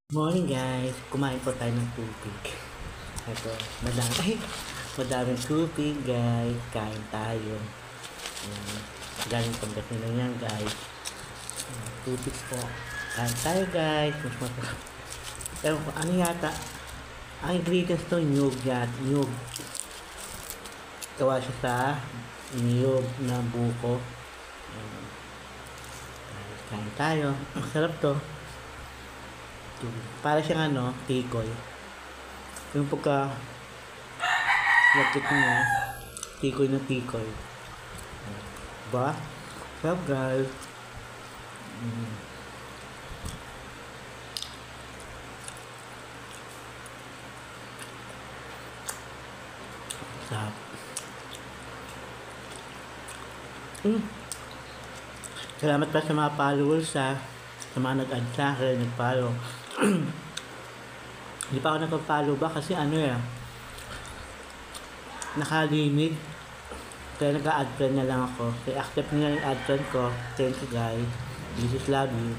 Morning guys, kumain po tayo ng tubig. Ito, madaming tubig guys, kain tayo. Galing Pangasinan yan guys. Tubig po. Kain tayo guys, mas masarap. Pero ano yata, ang ingredients to nyug yan, nyug. Gawa siya sa niyog na buko. Kain tayo, masarap to. Para siyang tikoy. Yung pagka lapit niya, tikoy na tikoy. Ba? Sarap guys. Sarap. Salamat pa sa mga followers sa mga nag-add sa akin, nag-follow. Hindi pa ako nag-follow ba kasi nakalimit. Kaya nag-add friend na lang ako. Kaya accept nyo na yung add friend ko. Thank you guys. This is love you.